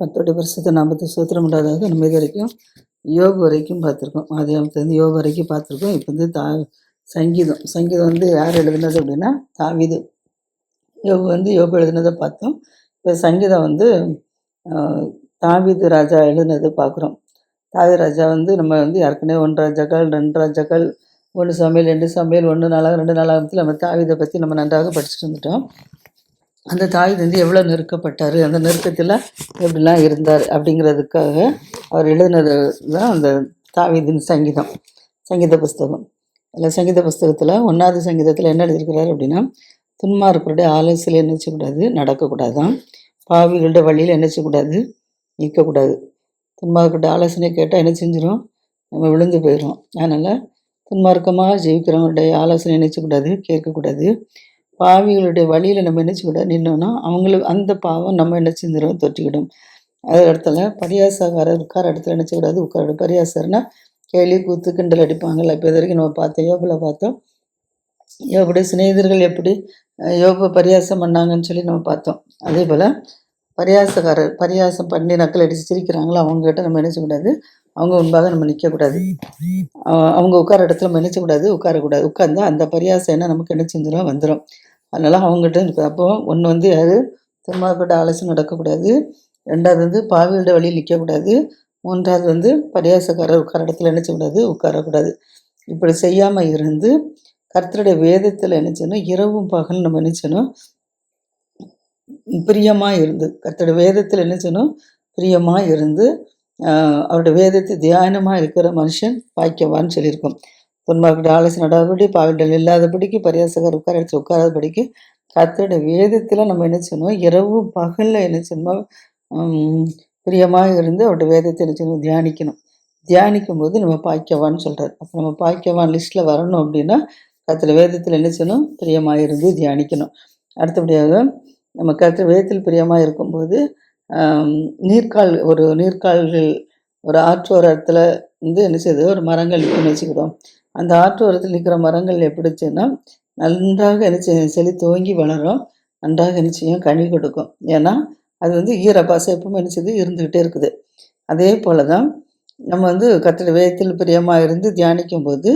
கர்த்தருடைய பரிசுத்த நாமத்தை ஸ்தோத்திரம் உண்டாதாக. நம்ம இது வரைக்கும் யோபு வரைக்கும் பார்த்துருக்கோம். ஆதியாகமத்துலேருந்து யோபு வரைக்கும் பார்த்துருக்கோம். இப்போ வந்து சங்கீதம் சங்கீதம் வந்து யார் எழுதுனது அப்படின்னா தாவீது. யோபு எழுதுனதை பார்த்தோம். இப்போ சங்கீதம் வந்து தாவீது ராஜா எழுதுனதை பார்க்குறோம். தாவீது ராஜா வந்து நம்ம வந்து ஏற்கனவே 1 ராஜாக்கள் 2 ராஜாக்கள் 1 சாமுவேல் 2 சாமுவேல் 1 நாளாகம் 2 நாளாகமத்தில் நம்ம தாவீதை பற்றி நம்ம நன்றாக படிச்சுட்டு வந்துட்டோம். அந்த தாவீது வந்து எவ்வளோ நெருக்கப்பட்டார், அந்த நெருக்கத்தில் எப்படிலாம் இருந்தார் அப்படிங்கிறதுக்காக அவர் எழுதினது தான் அந்த தாவீதின் சங்கீத புஸ்தகம். அதில் சங்கீத புஸ்தகத்தில் 1வது சங்கீதத்தில் என்ன எழுதியிருக்கிறார் அப்படின்னா, துன்மார்க்கருடைய ஆலோசனை என்ன செய்யக்கூடாது, நடக்கக்கூடாதான். பாவிகளுடைய வழியில் என்ன செய்யக்கூடாது, நிற்கக்கூடாது. துன்மார்க்கருடைய ஆலோசனை கேட்டால் என்ன செஞ்சிடும், நம்ம விழுந்து போயிடும். அதனால் துன்மார்க்கமாக ஜெயிக்கிறவங்களுடைய ஆலோசனை என்ன செய்யக்கூடாது, கேட்கக்கூடாது. பாவிகளுடைய வழியில் நம்ம என்ன செய்யக்கூடாது, நின்னோன்னா அவங்களுக்கு அந்த பாவம் நம்ம என்ன செஞ்சிடும், தொற்றிக்கிடும். அது இடத்துல பரியாசக்காரர் உட்கார இடத்துல என்ன செய்யக்கூடாது, உட்கார. பரியாசர்னா கேலி கூத்து கிண்டல் அடிப்பாங்கள்ல. இப்போ இது வரைக்கும் நம்ம பார்த்தோம், யோபில் பார்த்தோம். யோபுடைய சிநேகிதர்கள் எப்படி யோபு பரியாசம் பண்ணாங்கன்னு சொல்லி நம்ம பார்த்தோம். அதே போல் பரியாசம் பண்ணி நக்கல் அடித்து சிரிக்கிறாங்களோ அவங்ககிட்ட நம்ம என்ன செய்யக்கூடாது, அவங்க முன்பாக நம்ம நிற்கக்கூடாது. அவங்க உட்கார இடத்துல நம்ம என்ன செய்யக்கூடாது, உட்காரக்கூடாது. உட்கார்ந்தா அந்த பரியாசம் என்ன நமக்கு என்ன செஞ்சிடும், வந்துடும். அதனால் அவங்ககிட்ட இருக்குது. அப்போது ஒன்று வந்து யார், துன்மார்க்கருடைய ஆலோசனை நடக்கக்கூடாது. 2வது வந்து பாவிகளுடைய வழியில் நிற்கக்கூடாது. 3வது வந்து பரியாசக்காரர் உட்கார இடத்துல என்ன செய்யக்கூடாது, உட்காரக்கூடாது. இப்படி செய்யாமல் இருந்து கர்த்தருடைய வேதத்தில் என்ன செய்யணும், இரவும் பகல் நம்ம என்ன செய்யணும், பிரியமாக இருந்து கர்த்தருடைய வேதத்தில் என்ன செய்யணும், பிரியமாக இருந்து அவருடைய வேதத்தை தியானமாக இருக்கிற மனுஷன் பாக்கியவான்னு சொல்லியிருக்கோம். துன்மார்க்கருடைய ஆலோசனை நடாதபடி, பாவிகள் இல்லாதபடிக்கு, பரியாசக்காரர் உட்கார இடத்துல உட்காராதபடிக்கு கர்த்தருடைய வேதத்தில் நம்ம என்ன செய்யணும், இரவு பகலில் என்ன செய்யணும், பிரியமாக இருந்து அவருடைய வேதத்தை என்ன செய்யணும், தியானிக்கணும். தியானிக்கும் போது நம்ம பாக்கியவான்னு சொல்கிறார். அப்போ நம்ம பாக்கியவான் லிஸ்ட்டில் வரணும் அப்படின்னா கர்த்தருடைய வேதத்தில் என்ன செய்யணும், பிரியமாக இருந்து தியானிக்கணும். அடுத்தபடியாக நம்ம கர்த்தர் வேதத்தில் பிரியமாக இருக்கும்போது நீர்க்கால்கள் ஒரு ஆற்றோரத்தில் வந்து என்ன செய்யுது, ஒரு மரங்கள் நிற்கணும்னு வச்சுக்கிட்டோம். அந்த ஆற்றோரத்தில் நிற்கிற மரங்கள் எப்படிச்சுன்னா நன்றாக என்ன செய்யும், செழித்து ஓங்கி வளரும், நன்றாக என்ன செய்யும், கனி கொடுக்கும். ஏன்னா அது வந்து ஈரப்பாசம் எப்பவுமே என்ன செய்யுது, இருந்துக்கிட்டே இருக்குது. அதே போல் தான் நம்ம வந்து கர்த்தருடைய வேதத்தில் பிரியமாக இருந்து தியானிக்கும் போது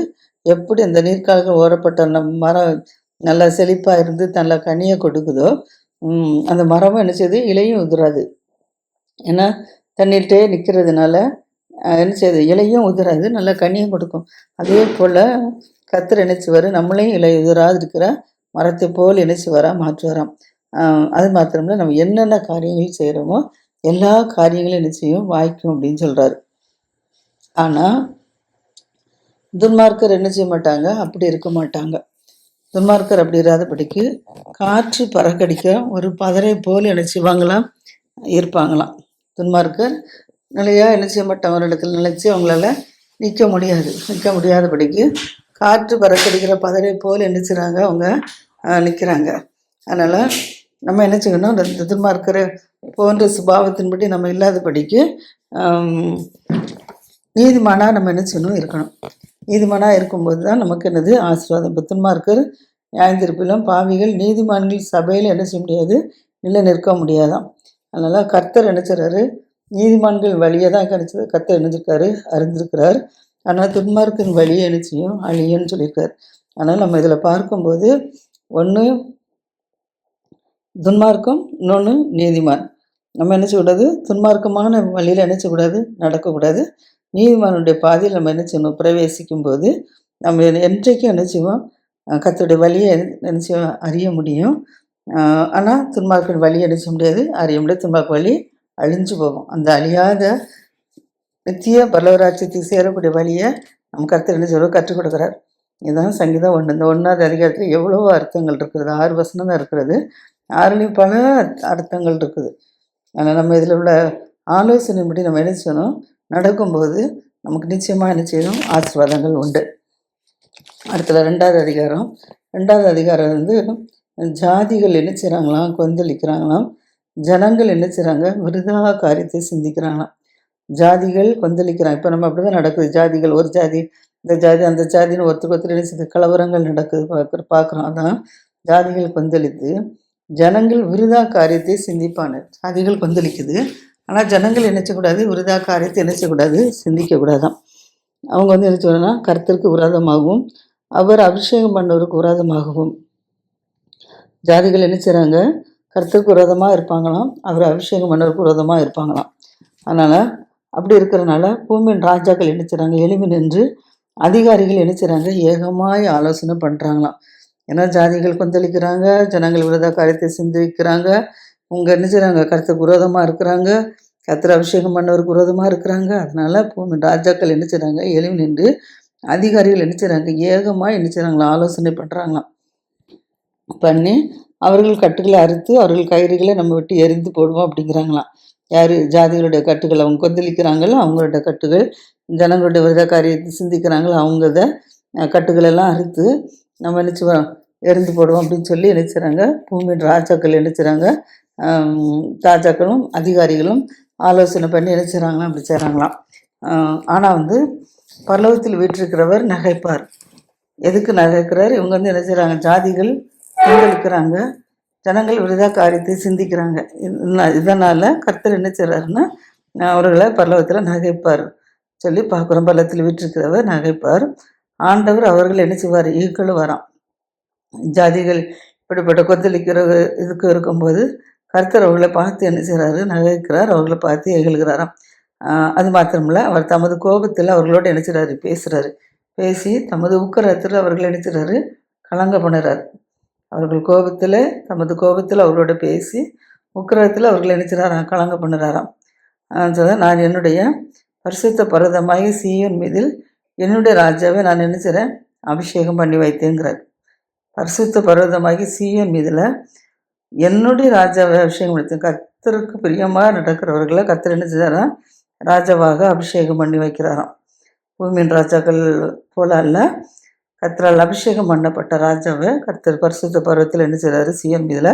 எப்படி அந்த நீர்க்கால்கள் ஓரப்பட்ட மரம் நல்லா செழிப்பாக இருந்து நல்ல கனியை கொடுக்குதோ, அந்த மரமும் என்ன செய்யுது, இலையும் உதிராது. ஏன்னா தண்ணியிட்டே நிற்கிறதுனால என்ன செய்யுது, இலையும் உதிராது, நல்ல கனியும் கொடுக்கும். அதே போல் கர்த்தர் என்ன செய்வார், நம்மளையும் இலை உதிராது இருக்கிற மரத்தை போல் என்ன செய்வாரா, மாற்றுவாராம். அது மாத்திரமில்ல, நம்ம என்னென்ன காரியங்கள் செய்கிறோமோ எல்லா காரியங்களும் என்ன செய்யும், வாய்க்கும் அப்படின்னு சொல்கிறாரு. ஆனால் துன்மார்க்கர் என்ன செய்ய மாட்டாங்க, அப்படி இருக்க மாட்டாங்க. துன்மார்க்கர் அப்படி இராதபடிக்கு காற்று பறக்கடிக்க ஒரு பதரை போல் என்ன செய்வாங்களாம், இருப்பாங்களாம். துன்மார்க்கர் நிலையாக என்ன செய்ய மாட்டாங்க, ஒரு இடத்துல நிலைச்சி அவங்களால நிற்க முடியாதபடிக்கு காற்று பறக்கடிக்கிற பதரை போல் என்ன செய்கிறாங்க, அவங்க நிற்கிறாங்க. அதனால் நம்ம என்ன செய்யணும், இந்த துன்மார்க்கரை போன்ற சுபாவத்தின்படி நம்ம இல்லாதபடிக்கு நீதிமானாக நம்ம என்ன செய்யணும், இருக்கணும். நீதிமானாக இருக்கும்போது தான் நமக்கு என்னது, ஆசீர்வாதம். இப்போ துன்மார்க்கர் நியாயத்தீர்ப்பிலும், பாவிகள் நீதிமான்கள் சபையில் என்ன செய்ய முடியாது, நிலை நிற்க முடியாதான். அதனால் கர்த்தர் என்ன செய்கிறாரு, நீதிமான்கள் வழியை தான் கிடைச்சது கர்த்தர் நினைஞ்சிருக்காரு, அறிந்திருக்கிறார். ஆனால் துன்மார்க்கின் வழியை என்ன செய்யும், அழியன்னு சொல்லியிருக்காரு. ஆனால் நம்ம இதில் பார்க்கும்போது ஒன்று துன்மார்க்கம், இன்னொன்று நீதிமான். நம்ம என்ன செய்யக்கூடாது, துன்மார்க்கமான வழியில் என்ன செய்யக்கூடாது, நடக்கக்கூடாது. நீதிமானுடைய பாதையில் நம்ம என்ன செய்யணும், பிரவேசிக்கும் போது நம்ம என்றைக்கும் என்ன செய்வோம், கர்த்தருடைய வழியை என்ன செய்வோம், அறிய முடியும். ஆனால் துன்மார்க்கின் வழியை என்ன செய்ய முடியாது, அறிய முடியாது. துன்மார்க்க வழி அழிஞ்சு போகும். அந்த அழியாத நித்திய பரலோகராஜ்யத்துக்கு சேரக்கூடிய வழியை நம்ம கர்த்தர் என்ன செய்வோம், கற்றுக் கொடுக்குறார். இதுதான் சங்கீதம் 1. இந்த 1வது அதிகாரத்தில் எவ்வளவோ அர்த்தங்கள் இருக்கிறது. 6 வசனம் தான் இருக்கிறது. 6லையும் பல அர்த்தங்கள் இருக்குது. ஆனால் நம்ம இதில் உள்ள ஆலோசனைப்படி நம்ம என்ன செய்யணும், நடக்கும்போது நமக்கு நிச்சயமாக என்ன செய்யணும், ஆசீர்வாதங்கள் உண்டு. அடுத்தது 2வது அதிகாரம் வந்து ஜாதிகள் என்ன செய்கிறாங்களாம், கொந்தளிக்கிறாங்களாம். ஜனங்கள் என்ன செய்கிறாங்க, விருதா காரியத்தை சிந்திக்கிறாங்களாம். ஜாதிகள் கொந்தளிக்கிறாங்க. இப்போ நம்ம அப்படி தான் நடக்குது. ஜாதிகள், ஒரு ஜாதி இந்த ஜாதி அந்த ஜாதின்னு ஒருத்தருக்கு என்ன செய்யுது, கலவரங்கள் நடக்குது பார்க்குறோம். அதான் ஜாதிகள் கொந்தளித்து ஜனங்கள் விருதா காரியத்தை சிந்திப்பான. ஜாதிகள் கொந்தளிக்குது, ஆனால் ஜனங்கள் என்ன செய்யக்கூடாது, விருதா காரியத்தை என்ன செய்யக்கூடாது, சிந்திக்கக்கூடாதான். அவங்க வந்து என்ன சொல்லணும்னா, கர்த்தருக்கு விரோதமாகவும் அவர் அபிஷேகம் பண்ணவருக்கு விரோதமாகவும் ஜாதிகள் என்ன செய்கிறாங்க, கர்த்தருக்கு விரோதமாக இருப்பாங்களாம், அவர் அபிஷேகம் பண்ணவருக்கு விரோதமாக இருப்பாங்களாம். அதனால் அப்படி இருக்கிறனால பூமியின் ராஜாக்கள் என்ன செய்கிறாங்க, எழும்பி நின்று அதிகாரிகள் என்ன செய்கிறாங்க, ஏகமாய் ஆலோசனை பண்ணுறாங்களாம். ஏன்னா ஜாதிகள் கொந்தளிக்கிறாங்க, ஜனங்கள் விரோத காரியத்தை சிந்திக்கிறாங்க, அவங்க என்ன செய்கிறாங்க, கர்த்தருக்கு விரோதமாக இருக்கிறாங்க, கர்த்தர் அபிஷேகம் பண்ணவருக்கு விரோதமாக இருக்கிறாங்க. அதனால் பூமியின் ராஜாக்கள் என்ன செய்கிறாங்க, எழும்பி நின்று அதிகாரிகள் என்ன செய்கிறாங்க, ஏகமாக என்ன செய்கிறாங்களா, ஆலோசனை பண்ணுறாங்களாம். பண்ணி அவர்கள் கட்டுகளை அறுத்து அவர்கள் கயிறுகளை நம்ம விட்டு எரிந்து போடுவோம் அப்படிங்கிறாங்களாம். யார், ஜாதிகளுடைய கட்டுகள், அவங்க கொந்தளிக்கிறாங்களோ அவங்களோட கட்டுகள், ஜனங்களுடைய விரத காரியத்தை சிந்திக்கிறாங்களோ அவங்க இதை கட்டுகளெல்லாம் அறுத்து நம்ம என்ன செய்வோம், எரிந்து போடுவோம் அப்படின்னு சொல்லி என்ன செய்கிறாங்க, பூமியின் ராஜாக்கள் என்ன செய்கிறாங்க, ராஜாக்களும் அதிகாரிகளும் ஆலோசனை பண்ணி என்ன செய்கிறாங்களாம், அப்படி செய்கிறாங்களாம். ஆனால் வந்து பரலோகத்தில் வீற்றிருக்கிறவர் நகைப்பார். எதுக்கு நகைக்கிறார், இவங்க வந்து என்ன செய்கிறாங்க, ஜாதிகள் கொந்தளிக்கிறாங்க, ஜனங்கள் விருதா காரியத்தை சிந்திக்கிறாங்க. இதனால் கர்த்தர் என்ன செய்கிறாருன்னா, அவர்களை பரலோகத்தில் நகைப்பார் சொல்லி பார்க்குறோம். பரலோகத்தில் வீற்றிருக்கிறவர் நகைப்பார். ஆண்டவர் அவர்கள் என்ன செய்வார், ஈக்களும் வரான். ஜாதிகள் இப்படிப்பட்ட கொந்தளிக்கிற இதுக்கு இருக்கும்போது கர்த்தர் அவர்களை பார்த்து என்ன செய்கிறாரு, நகைக்கிறார், அவர்களை பார்த்து எகிழ்கிறாராம். அது மாத்திரமில்ல, அவர் தமது கோபத்தில் அவர்களோடு என்ன செய்கிறாரு, பேசுகிறாரு. பேசி தமது உக்கரத்தில் அவர்கள் என்ன செய்கிறாரு, கலங்க பண்ணுறார். அவர்கள் கோபத்தில், தமது கோபத்தில் அவர்களோட பேசி உக்கிரத்தில் அவர்கள் நினைச்சாராம், கலங்க பண்ணுறாராம். நான் என்னுடைய பரிசுத்த பர்வதமாகி சீயோன் மீதில் என்னுடைய ராஜாவை நான் நினைச்சிறேன் அபிஷேகம் பண்ணி வைத்தேங்கிறார். பரிசுத்த பர்வதமாகி சீயோன் மீதில் என்னுடைய ராஜாவை அபிஷேகம் வைத்தேன். கர்த்தருக்கு பிரியமாக நடக்கிறவர்களை கர்த்தர் என்ன செய்கிறாராம், ராஜாவாக அபிஷேகம் பண்ணி வைக்கிறாராம். பூமியின் ராஜாக்கள் போல அல்ல, கர்த்தரால் அபிஷேகம் பண்ணப்பட்ட ராஜாவை கர்த்தர் பரிசுத்த பருவத்தில் என்ன செய்கிறாரு, சீயோன் மீதில்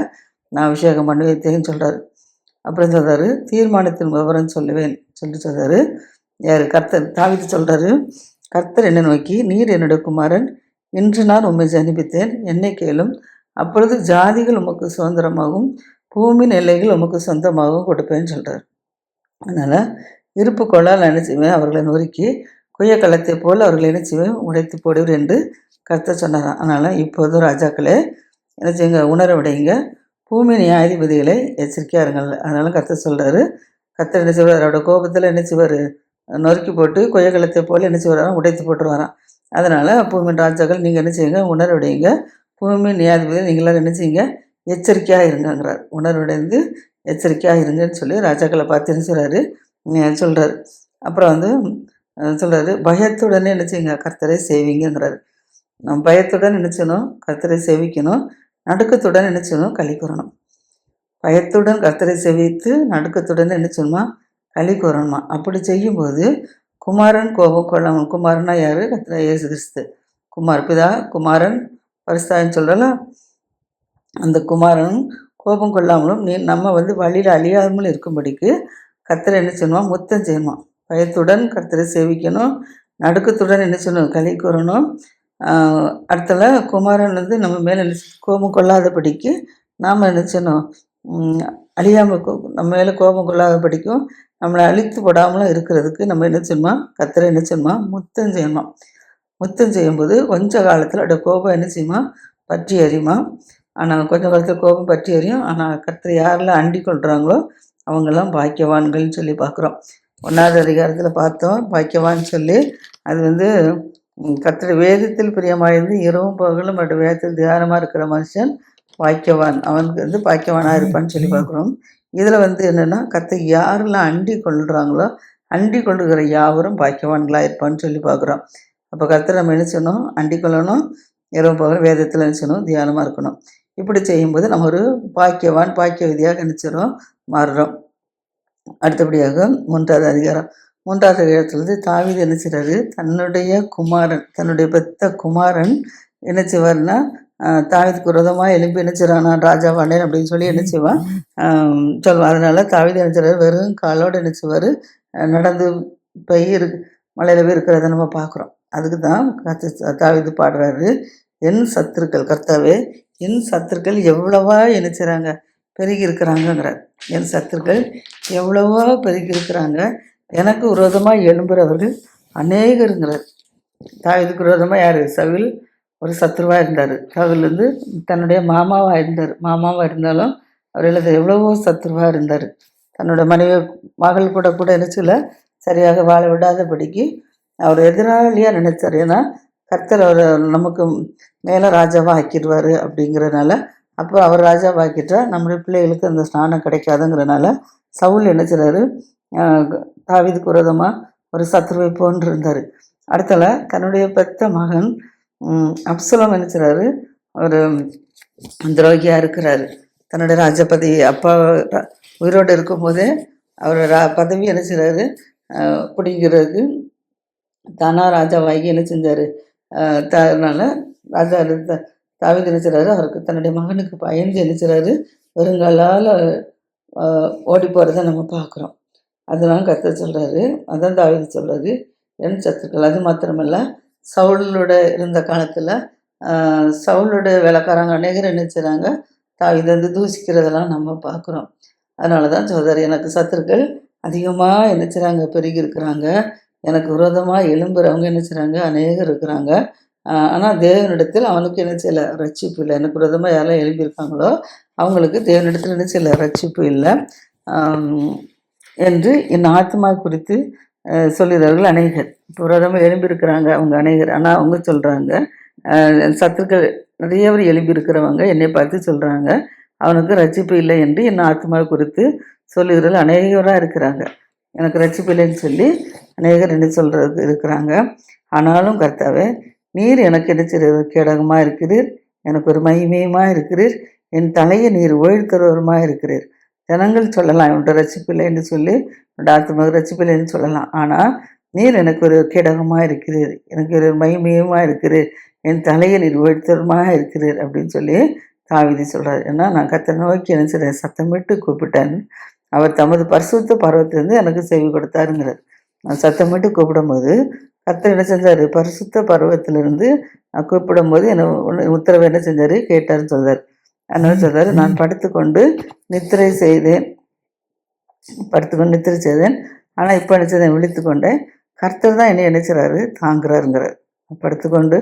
நான் அபிஷேகம் பண்ணி வைத்தேன்னு சொல்கிறாரு. அப்புறம் சொல்கிறாரு, தீர்மானத்தின் விவரம் சொல்லுவேன் சொல்கிறாரு. யார், கர்த்தர் தாவீது சொல்கிறாரு, கர்த்தர் என்னை நோக்கி, நீர் என்னுடைய குமாரன், இன்று நான் உம்மை ஜனிப்பித்தேன், என்னை கேளும், அப்பொழுது ஜாதிகள் உமக்கு சுதந்திரமாகவும் பூமியின் எல்லைகள் உமக்கு சொந்தமாகவும் கொடுப்பேன்னு சொல்கிறார். அதனால் இருப்பு கொள்ளால் நினைச்சுவேன் அவர்களை நொறுக்கி குய்யக்களத்தை போல் அவர்களை என்ன செய்வேன், உடைத்து போடுவர் என்று கர்த்தர் சொன்னாராம். அதனால் இப்போதும் ராஜாக்களே என்ன செய்யுங்க, உணர விடையுங்க, பூமி நியாயாதிபதிகளை எச்சரிக்கையாக இருங்கள். அதனால் கர்த்தர் சொல்கிறாரு, கர்த்தர் என்ன செய்வார், அவரோட கோபத்தில் என்ன செய்வார், நொறுக்கி போட்டு குய்யக்களத்தை போல் என்ன செய்வாராம், உடைத்து போட்டுருவாராம். அதனால் பூமியின் ராஜாக்கள் நீங்கள் என்ன செய்யுங்க, உணர விடையுங்க, பூமி நியாயாதிபதிகள் நீங்களாம் என்ன செய்யுங்க, எச்சரிக்கையாக இருங்கிறார். உணர்வடைந்து எச்சரிக்கையாக இருங்கன்னு சொல்லி ராஜாக்களை பார்த்து என்ன செய்கிறாரு, சொல்கிறார். அப்புறம் வந்து சொல்கிறாரு, பயத்துடனே என்ன செய்யுங்க, கர்த்தரை சேவிங்கிறாரு. நம்ம பயத்துடன் நினச்சணும், கர்த்தரை சேவிக்கணும், நடுக்கத்துடன் நினச்சணும், களி கூறணும். பயத்துடன் கர்த்தரை சேவித்து நடுக்கத்துடன் நினச்சணுமா, களி கூறணுமா. அப்படி செய்யும்போது குமாரன் கோபம் கொள்ளாமல், குமாரனா யார், கர்த்தர் இயேசு கிறிஸ்து, குமார் பிதா குமாரன் பரிசுத்தாவின்னு சொல்கிறலாம், அந்த குமாரன் கோபம் கொள்ளாமலும் நம்ம வந்து வழியில் அழியாமலும் இருக்கும்படிக்கு கர்த்தரை என்ன செய்யணுமா, முத்தம் செய்யணுமா. பயத்துடன் கர்த்தரை சேவிக்கணும், நடுக்கத்துடன் என்ன செய்யணும், களி கூறணும். அடுத்தல குமாரன் வந்து நம்ம மேலே கோபம் கொள்ளாதபடிக்கு நாம் என்ன செய்யணும், அழியாமல் நம்ம மேலே கோபம் கொள்ளாதபடிக்கும் நம்மளை அழித்து போடாமலும் இருக்கிறதுக்கு நம்ம என்ன செய்யணுமா, கர்த்தரை என்ன செய்யணுமா, முத்தம் செய்யணுமா. முத்தம் செய்யும்போது கொஞ்ச காலத்தில் அப்படியே கோபம் என்ன செய்யுமா, பற்றி எறியுமா. ஆனால் கொஞ்சம் காலத்தில் கோபம் பற்றி எறியும். ஆனால் கர்த்தரை யாரெல்லாம் அண்டி கொள்கிறாங்களோ அவங்கெல்லாம் பாக்கியவான்கள்னு சொல்லி பார்க்குறோம். 1வது அதிகாரத்தில் பார்த்தோம், பாக்கியவான்னு சொல்லி. அது வந்து கர்த்தருடைய வேதத்தில் பிரியமாயிருந்து இரவும் பகலும் அவருடைய வேதத்தில் தியானமாக இருக்கிற மனுஷன் பாக்கியவான், அவனுக்கு வந்து பாக்கியவானாக இருப்பான்னு சொல்லி பார்க்குறோம். இதில் வந்து என்னென்னா, கர்த்தர் யாரெல்லாம் அண்டி கொள்கிறாங்களோ அண்டி கொள்ளுகிற யாவரும் பாக்கியவான்களாக இருப்பான்னு சொல்லி பார்க்குறோம். அப்போ கர்த்தர் நம்ம என்ன செய்யணும், அண்டி கொள்ளணும், இரவும் பகலும் வேதத்தில் நினச்சணும், தியானமாக இருக்கணும். இப்படி செய்யும்போது நம்ம ஒரு பாக்கியவான், பாக்கியவதியாக நினச்சிடும் மாறுறோம். அடுத்தபடியாக 3வது அதிகாரம். 3வது அதிகாரத்திலிருந்து தாவீது என்ன செய்கிறாரு, தன்னுடைய குமாரன், தன்னுடைய பெத்த குமாரன் என்ன செய்வார்னா, தாவீதுக்கு விரோதமாக எழுப்பி என்ன செய்வான், நான் ராஜாவானேன் அப்படின்னு சொல்லி என்ன செய்வான் சொல்லுவான். அதனால தாவீது என்ன செய்வார், வெறும் காலோடு என்ன செய்வார், நடந்து போய் மலையில் போய் இருக்கிறத நம்ம பார்க்குறோம். அதுக்கு தான் தாவீது பாடுறாரு, என் சத்துருக்கள், கர்த்தாவே என் சத்துருக்கள் எவ்வளவா என்ன செய்கிறாங்க, பெருகி இருக்கிறாங்கங்கிறார். என் சத்துருக்கள் எவ்வளவோ பெருகி இருக்கிறாங்க, எனக்கு விரோதமாக எழும்புறவர்கள் அநேகருங்கிறார். தாவீதுக்கு விரோதமாக யார்? சவுல் ஒரு சத்ருவாக இருந்தார். சவுல் வந்து தன்னுடைய மாமாவாக இருந்தார். மாமாவாக இருந்தாலும் அவர் எவ்வளவோ சத்ருவாக இருந்தார். தன்னோட மனைவி மகள் கூட கூட நினச்சில சரியாக வாழ விடாதபடிக்கு அவர் எதிராளியாக நினைச்சார். ஏன்னா கர்த்தர் அவர் நமக்கு மேலே ராஜாவாக ஆக்கிடுவார் அப்படிங்கிறனால. அப்போ அவர் ராஜாவாக ஆக்கிட்டா நம்முடைய பிள்ளைகளுக்கு அந்த ஸ்நானம் கிடைக்காதுங்கிறனால சவுல் என்ன செய்றாரு, தாவீதுக்கு விரோதமாக ஒரு சத்ருவை போன்று இருந்தார். அடுத்தல தன்னுடைய பெத்த மகன் அப்சலோம் என்ன செய்றாரு, ஒரு துரோகியாக இருக்கிறாரு. தன்னுடைய ராஜ பதவி அப்பா உயிரோடு இருக்கும்போதே அவர் பதவி என்ன செய்றாரு, பிடிக்கிறதுக்கு தானா ராஜாவாகி என்ன செஞ்சார். அதனால ராஜா தாவீது என்ன செய்றாரு, அவருக்கு தன்னுடைய மகனுக்கு பயந்து என்ன செய்றாரு, வருங்காலால் ஓடி போகிறத நம்ம பார்க்குறோம். அதெல்லாம் கர்த்தர் சொல்கிறாரு. அதான் தாவீது சொல்கிறாரு, என் சத்துருக்கள். அது மாத்திரமல்ல, சவுலோட இருந்த காலத்தில் சவுலோட வேலைக்காரங்க அநேகர் என்ன செய்கிறாங்க, தாவீதை வந்து தூசிக்கிறதெல்லாம் நம்ம பார்க்குறோம். அதனால தான் சொல்கிறார், எனக்கு சத்துருக்கள் அதிகமாக என்ன செய்கிறாங்க, பெருகி இருக்கிறாங்க. எனக்கு விரோதமாக எழும்புறவங்க என்ன செய்கிறாங்க, அநேகர் இருக்கிறாங்க. ஆனால் தேவனிடத்தில் அவனுக்கு என்ன செய்யலை, ரட்சிப்பு இல்லை. எனக்கு விரோதமாக யாரெல்லாம் எழும்பியிருக்காங்களோ அவங்களுக்கு தேவனிடத்தில் என்ன செய்யலை, ரட்சிப்பு இல்லை என்று என் ஆத்மா குறித்து சொல்லுகிறவர்கள் அநேகர். இப்போ விரோதமாக எழும்பியிருக்கிறாங்க அவங்க அநேகர். ஆனால் அவங்க சொல்கிறாங்க, சத்துருக்கள் நிறைய பேர் எழும்பியிருக்கிறவங்க என்னை பார்த்து சொல்கிறாங்க, அவனுக்கு ரட்சிப்பு இல்லை என்று என் ஆத்மா குறித்து சொல்லுகிறவர்கள் அநேகராக இருக்கிறாங்க. எனக்கு ரட்சிப்பு இல்லைன்னு சொல்லி அநேகர் என்ன சொல்கிறது இருக்கிறாங்க. ஆனாலும் கர்த்தாவே, நீர் எனக்கு என்ன செய்கிறது, கேடகமாக இருக்கிறீர், எனக்கு ஒரு மகிமையுமாக இருக்கிறீர், என் தலையை நீர் ஓய்தருவருமாக இருக்கிறீர். ஜனங்கள் சொல்லலாம் இவன்கிட்ட ரட்சிப்பில்லை என்று சொல்லி, ஆத்மாவுக்கு ரட்சிப்பில்லைன்னு சொல்லலாம். ஆனால் நீர் எனக்கு ஒரு கேடகமாக இருக்கிறீர், எனக்கு ஒரு மகிமையுமாக இருக்கிறீர், என் தலையை நீர் ஓய்தருமாக இருக்கிறீர் அப்படின்னு சொல்லி தாவீது சொல்கிறார். ஏன்னா நான் கர்த்தரை நோக்கி என்ன செய்கிறேன், சத்தமிட்டு கூப்பிட்டேன், அவர் தமது பரிசுத்த பர்வத்திலிருந்து எனக்கு செவி கொடுத்தாருங்கிறார். நான் சத்தமிட்டு கூப்பிடும்போது கர்த்தர் என்ன செஞ்சார், பரிசுத்த பர்வத்திலிருந்து நான் கூப்பிடும்போது என்னை உத்தரவு என்ன செஞ்சார், கேட்டார்னு சொல்கிறார். அதனால சொல்கிறார், நான் படுத்துக்கொண்டு நித்திரை செய்தேன், ஆனால் இப்போ என்ன செய்தேன், விழித்து கொண்டேன், கர்த்தர் தான் என்னை என்ன செய்கிறாரு, தாங்குறாருங்கிறார். படுத்துக்கொண்டு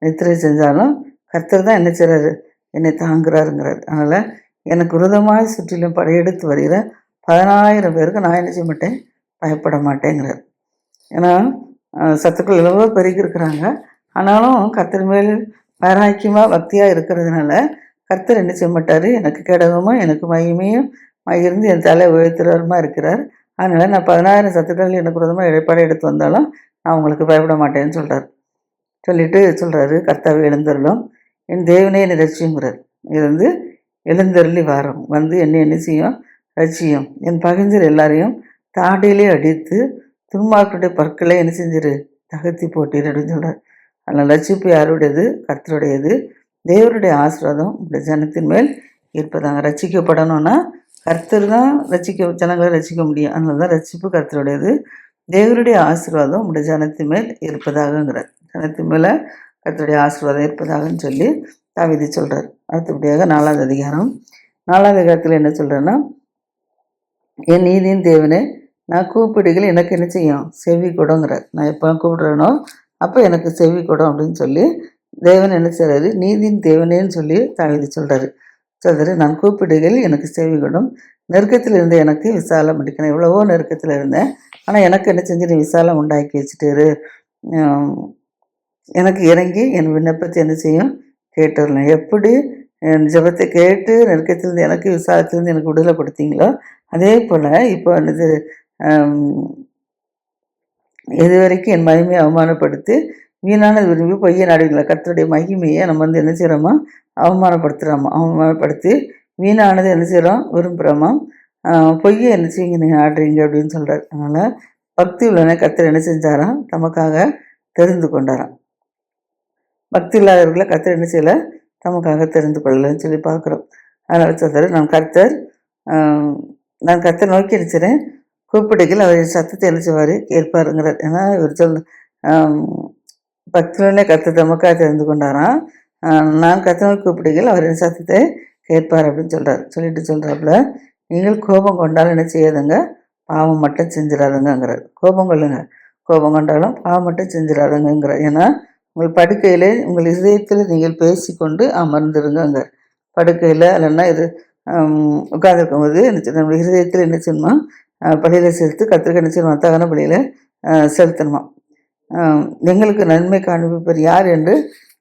நித்திரை செஞ்சாலும் கர்த்தர் தான் என்ன செய்கிறாரு, என்னை தாங்குறாருங்கிறார். அதனால் எனக்கு விரோதமாக சுற்றிலும் படையெடுத்து வருகிற 10,000 பேருக்கு நான் என்ன செய்ய மாட்டேன், பயப்பட மாட்டேங்கிறார். ஏன்னா சத்துக்கள் எவ்வளவோ பெருகி இருக்கிறாங்க. ஆனாலும் கர்த்தர் மேல் வைராக்கியமாக பக்தியாக இருக்கிறதுனால கர்த்தர் என்ன செய்ய மாட்டார், எனக்கு கேடகமும் எனக்கு மகிமையும் இருந்து என் தலை உயர்த்துறவருமா இருக்கிறார். அதனால் நான் 10,000 சத்துக்கள் எனக்கு விரோதமாக இடைப்பாடு எடுத்து வந்தாலும் நான் உங்களுக்கு பயப்பட மாட்டேன்னு சொல்கிறார். சொல்லிட்டு சொல்கிறாரு, கர்த்தாவை எழுந்தருளும், என் தேவனே என்னை ரட்சியுங்கிறார். இது வந்து எழுந்தருளி வாரம் வந்து என்னை என்ன செய்யும், ரட்சியும். என் பகைஞர் எல்லாரையும் தாடியிலே அடித்து துன்மார்க்கனுடைய பற்களை என்ன செஞ்சிரு, தகர்த்தி போட்டீர் அப்படின்னு சொல்கிறார். அதனால் ரட்சிப்பு யாருடையது, கர்த்தருடையது. தேவருடைய ஆசீர்வாதம் இந்த ஜனத்தின் மேல் இருப்பதாங்க. ரட்சிக்கப்படணும்னா கர்த்தர் தான் ஜனங்களை ரட்சிக்க முடியும். அதனால தான் ரட்சிப்பு கர்த்தருடையது. தேவருடைய ஆசீர்வாதம் உங்களுடைய ஜனத்தின் மேல் இருப்பதாகங்கிறார். ஜனத்தின் மேலே கர்த்தருடைய ஆசீர்வாதம் இருப்பதாகன்னு சொல்லி தாவீது சொல்கிறார். அடுத்தபடியாக 4வது அதிகாரம். 4வது அதிகாரத்தில் என்ன சொல்கிறேன்னா, என் நீதியின் தேவனே, நான் கூப்பிடுகள் எனக்கு என்ன செய்யும், செவி கொடுங்கிறார். நான் எப்போ கூப்பிடுறேனோ அப்போ எனக்கு செவி கொடும் அப்படின்னு சொல்லி தேவன் என்ன செய்கிறாரு, நீதியின் தேவனேன்னு சொல்லி தாவீது சொல்கிறாரு. நான் கூப்பிடுகள் எனக்கு செவி கொடும், நெருக்கத்தில் இருந்த எனக்கு விசாலம் அடிக்கணும். எவ்வளவோ நெருக்கத்தில் இருந்தேன், ஆனால் எனக்கு என்ன செஞ்சு நீ விசாலம் உண்டாக்கி வச்சுட்டாரு. எனக்கு இறங்கி என் விண்ணப்பத்தை என்ன செய்யும், கேட்டுடலாம். எப்படி என் ஜெபத்தை கேட்டு நெருக்கத்திலிருந்து எனக்கு விசாலத்திலிருந்து எனக்கு விடுதலைப்படுத்திங்களோ அதே போல் இப்போ என்னது எது வரைக்கும் என் மகிமையை அவமானப்படுத்தி வீணானது விரும்பி பொய்யை நாடுவீங்களா. கர்த்தருடைய மகிமையை நம்ம வந்து என்ன செய்கிறோமா, அவமானப்படுத்தி வீணானது என்ன செய்கிறோம், விரும்புகிறோமா, பொய்யை என்ன செய்யுங்க நீங்கள் ஆடுறீங்க அப்படின்னு சொல்கிறார். அதனால் பக்தி உள்ளவனை கர்த்தர் என்ன செஞ்சாராம், தமக்காக தெரிந்து கொண்டாராம். பக்தி இல்லாதவர்களை கர்த்தர் என்ன செய்யலை, தமக்காக தெரிந்து கொள்ளலைன்னு சொல்லி பார்க்குறோம். அதனால் சொல்கிறார், நான் கர்த்தர் நோக்கி அடிச்சிடறேன், கூப்பிடுகள் அவர் சத்தத்தை என்ன செய்வார், கேட்பாருங்கிறார். ஏன்னா இவர் பக்தியுடனே கர்த்தர் தமக்காக தெரிந்து கொண்டாராம். நான் கர்த்தர் கூப்பிடுகள் அவர் சத்தத்தை கேட்பார் அப்படின்னு சொல்கிறார். சொல்லிட்டு சொல்கிறாப்புல, நீங்கள் கோபம் கொண்டாலும் என்ன செய்யாதுங்க, பாவம் மட்டும் செஞ்சிடாதுங்கிறார். கோபம் கொள்ளுங்க, கோபம் கொண்டாலும் பாவம் மட்டும் செஞ்சிடாதுங்கிறார். ஏன்னா உங்கள் படுக்கையிலே உங்கள் இதயத்தில் நீங்கள் பேசிக்கொண்டு அமர்ந்துருங்க. படுக்கையில் இல்லைன்னா இது உட்காந்துருக்கும் போது என்ன செய்யணும், நம்ம இருதயத்தில் என்ன செய்யணுமா, பள்ளியில் செலுத்து கத்திரிக்கை என்ன செய்யணுமா, தகன பள்ளியில் செலுத்தணுமா. எங்களுக்கு நன்மை காண்பிப்பர் யார் என்று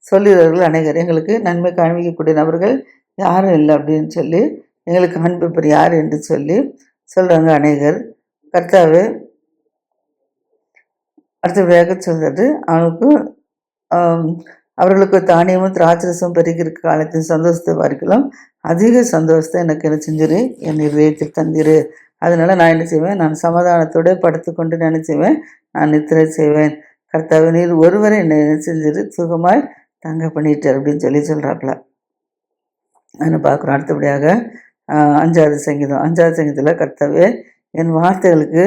சொல்லுகிறவர்கள் அநேகர். எங்களுக்கு நன்மை காண்பிக்கக்கூடிய நபர்கள் யாரும் இல்லை அப்படின்னு சொல்லி எங்களுக்கு காண்பிப்பர் யார் என்று சொல்லி சொல்கிறாங்க அநேகர். கர்த்தாவே அடுத்தபடியாக சொல்கிறது, அவனுக்கு அவர்களுக்கு தானியமும் திராட்சரசமும் பெருகிற காலத்தின் சந்தோஷத்தை பார்க்கலாம் அதிக சந்தோஷத்தை எனக்கு என்ன செஞ்சிரு, என் இதயத்தில் தந்திரு. அதனால நான் என்ன செய்வேன், நான் சமாதானத்தோடு படுத்துக்கொண்டு நினைச்சுவேன், நான் நித்திரை செய்வேன். கர்த்தாவே நீர் ஒருவரை என்னை என்ன செஞ்சிரு, சுகமாய் தங்க பண்ணிட்டார் அப்படின்னு சொல்லி சொல்கிறாப்புல. நான் பார்க்குறோம். அடுத்தபடியாக 5வது சங்கீதம். 5வது சங்கீதத்தில் கர்த்தாவே என் வார்த்தைகளுக்கு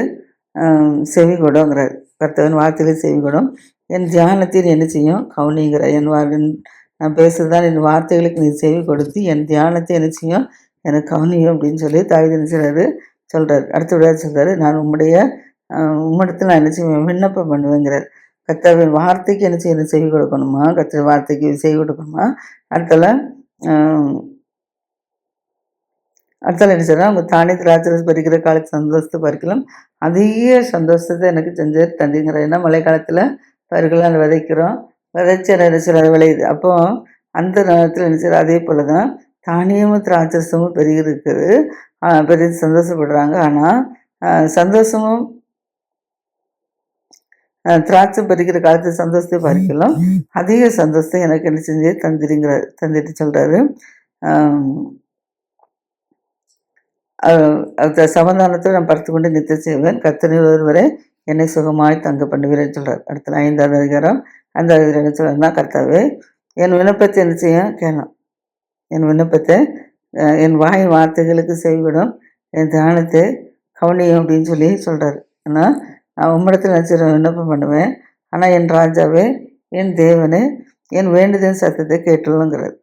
செவி கொடுங்கிறார். கர்த்தாவின் வார்த்தைகளுக்கு செவி கொடும், என் தியானத்தில் என்ன செய்யும் கவுனிங்கிற. நான் பேசுறதுதான் என் வார்த்தைகளுக்கு நீ செவி கொடுத்து என் தியானத்தை என்ன செய்யும் எனக்கு கவுனியும் அப்படின்னு சொல்லி தாவீது என்ன செய்கிறாரு சொல்கிறார். அடுத்தபடியாக சொல்கிறாரு, நான் உம்மிடத்தில் நான் என்ன செய்வேன், விண்ணப்பம் பண்ணுவேங்கிறார். கர்த்தாவின் வார்த்தைக்கு என்ன செய்யணும், செவி கொடுக்கணுமா, கர்த்தர் வார்த்தைக்கு செவி கொடுக்கணுமா. அடுத்தால என்ன சொன்னால், உங்கள் தானே திராட்சரசம் பறிக்கிற காலத்து சந்தோஷத்தை பறிக்கலாம் அதிக சந்தோஷத்தை எனக்கு செஞ்சு தந்திங்கிற. ஏன்னா மழை காலத்தில் பயிர்களால் விதைக்கிறோம், விதைச்ச நினைச்சிட விளையுது. அப்போ அந்த நேரத்தில் நினைச்சிட அதே போல் தான் தானியமும் திராட்சரசமும் பெருகி இருக்குது, பெரிய சந்தோஷப்படுறாங்க. ஆனால் சந்தோஷமும் திராட்சை பறிக்கிற காலத்து சந்தோஷத்தை பறிக்கலாம் அதிக சந்தோஷத்தை எனக்கு என்ன செஞ்சு தந்துட்டு சொல்கிறாரு. சமாதானத்தை நான் படுத்து கொண்டு நித்திரை செய்வேன், கர்த்தர் ஒருவரை என்னை சுகமாய் தங்க பண்ணுவீரன்னு சொல்கிறார். அடுத்த 5வது அதிகாரம் 5வது என்ன சொல்கிறாருன்னா, கர்த்தாவே என் விண்ணப்பத்தை என்ன செய்ய கேட்கலாம், என் விண்ணப்பத்தை என் வாய் வார்த்தைகளுக்கு செய்விடும், என் தியானத்தை கவனியும் அப்படின்னு சொல்லி சொல்கிறார். ஆனால் நான் உம்மிடத்தில் நினச்சிட விண்ணப்பம் பண்ணுவேன், ஆனால் என் ராஜாவே என் தேவனே என் வேண்டுதல் சத்தத்தை கேட்டுள்ளுங்கிறார்.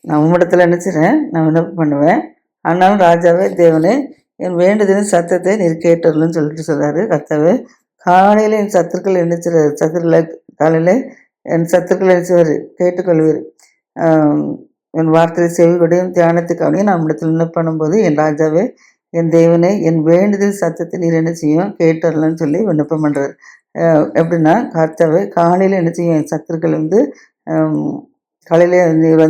நான் உம்மிடத்தில் நினச்சிறேன், நான் விண்ணப்பம் பண்ணுவேன், ஆனாலும் ராஜாவே தேவனே என் வேண்டுதலின் சத்தத்தை நீர் கேட்டுள்ளன்னு சொல்லிட்டு சொல்கிறாரு. கர்த்தாவே காலையில் என் சத்துருக்கள் சத்துருக்களை காலையில் என் சத்துருக்கள் நினைச்சுவார் கேட்டுக்கொள்வீர், என் வார்த்தையை செவிகொடையும் தியானத்துக்காகவும் நான் இடத்துல விண்ணப்பம் பண்ணும்போது என் ராஜாவே என் தேவனை என் வேண்டுதல் சத்தத்தை நீர் என்ன செய்யும் கேட்டுடலன்னு சொல்லி விண்ணப்பம் பண்ணுறாரு. எப்படின்னா கர்த்தாவே காலையில் என்ன செய்யும், என் சத்துருக்கள் காலையில் நீர்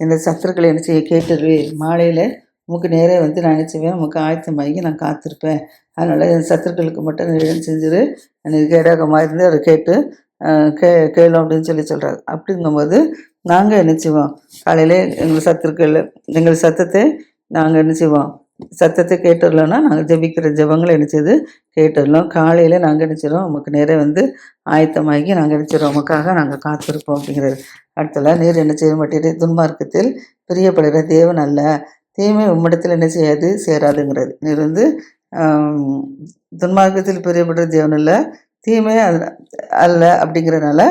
இந்த சத்துருக்களை என்ன செய்ய கேட்டுருவேன், மாலையில் உமக்கு நேரே நான் என்ன செய்வேன், உமக்கு ஆயத்தமாகி நான் காத்திருப்பேன். அதனால் என் சத்துருக்களுக்கு மட்டும் என்ன செஞ்சிரு, எனக்கு கேடாகமாக இருந்து அதை கேட்டு கேளும் அப்படின்னு சொல்லி சொல்கிறாரு. அப்படிங்கும்போது நாங்கள் என்ன செய்வோம், காலையில் எங்கள் சத்தத்தை நாங்கள் என்ன செய்வோம், சத்தத்தை கேட்டுடலோன்னா நாங்கள் ஜெபிக்கிற ஜெபங்களை என்ன செய்து கேட்டுடலாம். காலையில் நாங்கள் என்ன செய்கிறோம், உமக்கு நேரே ஆயத்தமாகி நாங்கள் என்ன செய்கிறோம், உமக்காக நாங்கள் காத்திருப்போம் அப்படிங்கிறது. அடுத்தல நீர் என்ன செய்ய மாட்டேன், துன்மார்க்கத்தில் பிரியப்படுகிற தேவன் அல்ல, தீமை உம்மிடத்தில் என்ன செய்யாது சேராதுங்கிறது. நீர் துன்மார்க்கத்தில் பிரியப்படுற தேவன் இல்லை, தீமை அல்ல அப்படிங்கிறனால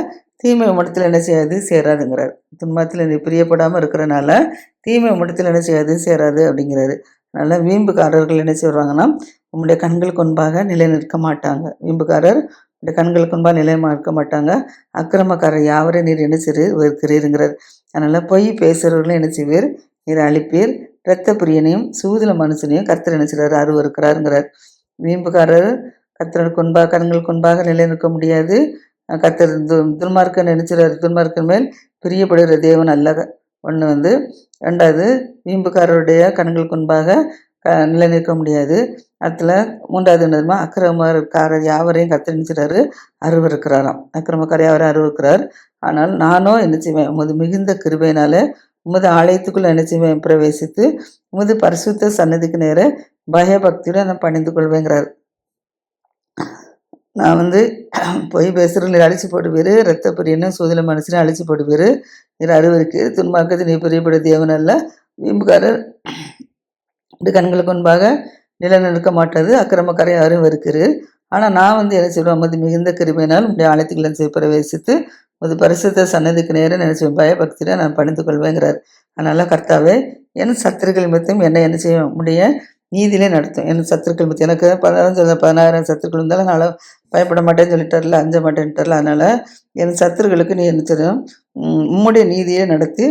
தீமை உம்மிடத்தில் என்ன செய்யாது சேராதுங்கிறார். துன்மார்க்கத்தில் நீ பிரியப்படாமல் இருக்கிறனால தீமை உம்மிடத்தில் என்ன செய்யாது சேராது அப்படிங்கிறாரு. அதனால் வீம்புக்காரர்கள் என்ன செய்வாங்கன்னா உம்முடைய கண்களுக்கு முன்பாக நிலை நிற்க மாட்டாங்க. வீம்புக்காரர் உடைய கண்களுக்கு முன்பாக நிலை நிற்க மாட்டாங்க. அக்கிரமக்காரர் யாவரை நீர் என்ன செய்து இருக்கிறீருங்கிறார். அதனால் பொய் பேசுகிறவர்களும் என்ன செய்வீர், நீர் அழிப்பீர். இரத்த பிரியனையும் சூதுல மனுஷனையும் கர்த்தர் என்ன செய்கிறார், அருவருக்கிறாருங்கிறார். வீம்புக்காரர் கர்த்தருக்கு முன்பாக கண்களுக்கு முன்பாக நிலை நிற்க முடியாது. கர்த்தர் துன்மார்க்கன் நினைச்சிறாரு, துன்மார்க்கன் மேல் பிரியப்படுகிற தேவன் அல்ல. ஒன்று ரெண்டாவது வீம்புக்காரருடைய கண்களுக்கு முன்பாக நிலை நிற்க முடியாது. அதில் மூன்றாவது என்னதுமா, அக்கிரமக்காரர் யாவரையும் கர்த்தர் நினைச்சிறாரு அருவருக்கிறாராம். அக்கிரமக்காரர் யாவரையும் அருவருக்கிறார். ஆனால் நானோ என்ன செய்வேன், உமது மிகுந்த கிருபையினால உமது ஆலயத்துக்குள்ள என்ன செய்வேன் பிரவேசித்து உமது பரிசுத்த சன்னதிக்கு நேர பயபக்தியோட நான் பணிந்து கொள்வேங்கிறார். நான் பொய் பேசுகிறவங்களை அழிச்சு போடுவீர், இரத்த பிரியனும் சூதில மனுஷனை அழிச்சு போடுவீர், நீர் அருவருக்கு துன்மார்க்கத்தை நீ பிரியப்பட தேவன் அல்ல. வீம்புக்காரர் கண்களுக்கு முன்பாக நிலை நிற்க மாட்டாது, அக்கிரமக்காரர் யாரும் இருக்கிறது. ஆனால் நான் வந்து என்ன செய்வேன், உமது மிகுந்த கிருபையினால் உடைய ஆலயத்துக்குள்ள பிரவேசித்து ஒரு பரிசுத்த சன்னதிக்கு நேரம் நினைச்சுவேன், பயபக்தியில் நான் பணிந்து கொள்வேங்கிறார். அதனால் கர்த்தாவே என் சத்துருக்கள் நிமித்தம் என்னை என்ன செய்யும், உடைய நீதியிலே நடத்தும். என் சத்துருக்கள் மித்தம் எனக்கு 10,000 சத்துருக்கள் இருந்தாலும் நான் பயப்பட மாட்டேன்னு சொல்லிட்டார்ல, அஞ்ச மாட்டேன்ட்டார்ல. அதனால் என் சத்துருக்களுக்கு நீ என்ன செய்யும், உம்முடைய நீதியை நடத்தி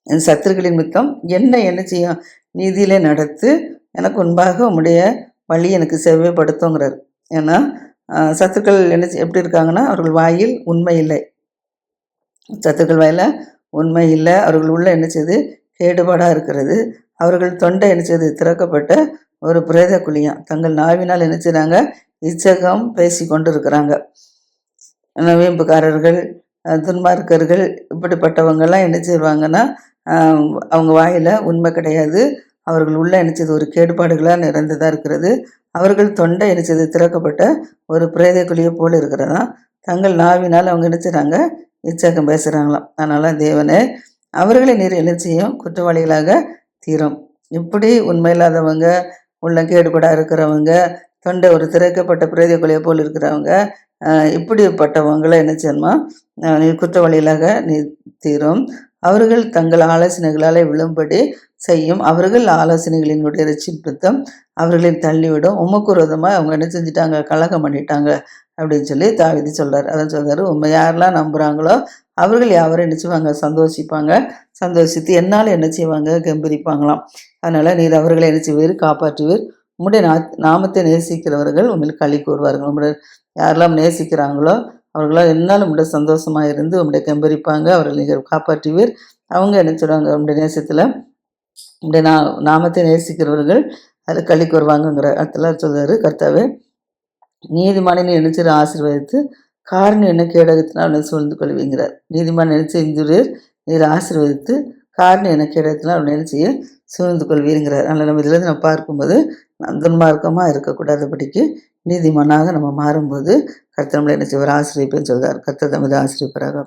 என் சத்துருக்களின் மித்தம் என்னை என்ன செய்யும், நீதியிலே நடத்து, எனக்கு முன்பாக உம்முடைய வழி எனக்கு செவ்வைப்படுத்துங்கிறார். ஏன்னா சத்துருக்கள் என்ன எப்படி இருக்காங்கன்னா, அவர்கள் வாயில் உண்மை இல்லை. சத்துருக்கள் வாயில் உண்மை இல்லை. அவர்கள் உள்ள என்ன செய்யுது, கேடுபாடாக இருக்கிறது. அவர்கள் தொண்டை என்ன செய்யுது, திறக்கப்பட்ட ஒரு பிரேத குழியாம். தங்கள் நாவினால் என்ன செய்கிறாங்க, இச்சகம் பேசி கொண்டு இருக்கிறாங்க. வீம்புக்காரர்கள், துன்மார்க்கர்கள், இப்படிப்பட்டவங்கெல்லாம் என்ன செய்வாங்கன்னா, அவங்க வாயில் உண்மை கிடையாது. அவர்கள் உள்ள என்ன செய்யுது, ஒரு கேடுபாடுகளாக நிறைந்ததாக இருக்கிறது. அவர்கள் தொண்டை என்ன செய்து திறக்கப்பட்ட ஒரு பிரேத குழியை போல் இருக்கிறதா. தங்கள் நாவினால் அவங்க என்ன செய்கிறாங்க, இச்சகம் பேசுகிறாங்களாம். அதனால் தேவனே அவர்களை நீர் என்ன செய்யும், குற்றவாளிகளாக தீரும். இப்படி உண்மையில்லாதவங்க, உள்ள கேடுபாடாக இருக்கிறவங்க, தொண்டை ஒரு திறக்கப்பட்ட பிரேத குழியை போல் இருக்கிறவங்க, இப்படிப்பட்டவங்களை என்ன செய்யணுமா, நீ குற்றவாளிகளாக நீ தீரும். அவர்கள் தங்கள் ஆலோசனைகளால் விழும்படி செய்யும். அவர்கள் ஆலோசனைகளினுடைய ரட்சிப்பித்தம் அவர்களை தள்ளிவிடும். உமக்கு விரோதமாக அவங்க என்ன செஞ்சிட்டாங்க, கலகம் பண்ணிட்டாங்க அப்படின்னு சொல்லி தாவீது சொல்கிறார். அதான் சொல்கிறாரு, உண்மை யாரெல்லாம் நம்புகிறாங்களோ அவர்கள் யாவரும் என்ன செய்வாங்க, சந்தோஷிப்பாங்க. சந்தோஷித்து என்னால் என்ன செய்வாங்க, கம்பீரிப்பாங்களாம். அதனால் நீர் அவர்களை என்ன செய்வீர், காப்பாற்றுவீர். உம்முடைய நாமத்தை நேசிக்கிறவர்கள் உண்மையில் களி கூறுவார்கள். உங்களுடைய யாரெல்லாம் நேசிக்கிறாங்களோ அவர்களால் என்னால் உங்களுடைய சந்தோஷமாக இருந்து உங்களுடைய கம்பீரிப்பாங்க. அவர்கள் நீங்கள் காப்பாற்றுவீர். அவங்க என்ன சொல்லுவாங்க, உங்களுடைய நேசத்தில் உங்களுடைய நாமத்தை நேசிக்கிறவர்கள் அதில் களி கூறுவாங்கங்கிற இடத்துல சொல்கிறாரு. கர்த்தாவே நீதிமானை நினைச்சு ஆசீர்வதித்து காரணம் என்ன கேடகத்தினால் அவனை சூழ்ந்து கொள்வீங்கிறார். நீதிமான் நினைச்சு இந்துரியர் நீர் ஆசீர்வதித்து காரணம் என்ன கேடகத்தினால் அவனை நினைச்சு சூழ்ந்து கொள்வீங்கிறார். அதனால் நம்ம இதில் நம்ம பார்க்கும்போது துன்மார்க்கமாக இருக்கக்கூடாதபடிக்கு நீதிமானாக நம்ம மாறும்போது கர்த்தர் நம்மளை என்ன செய்வார், ஆசிரியப்பேன்னு சொல்கிறார். கர்த்தர் தமது ஆசிரியப்பராக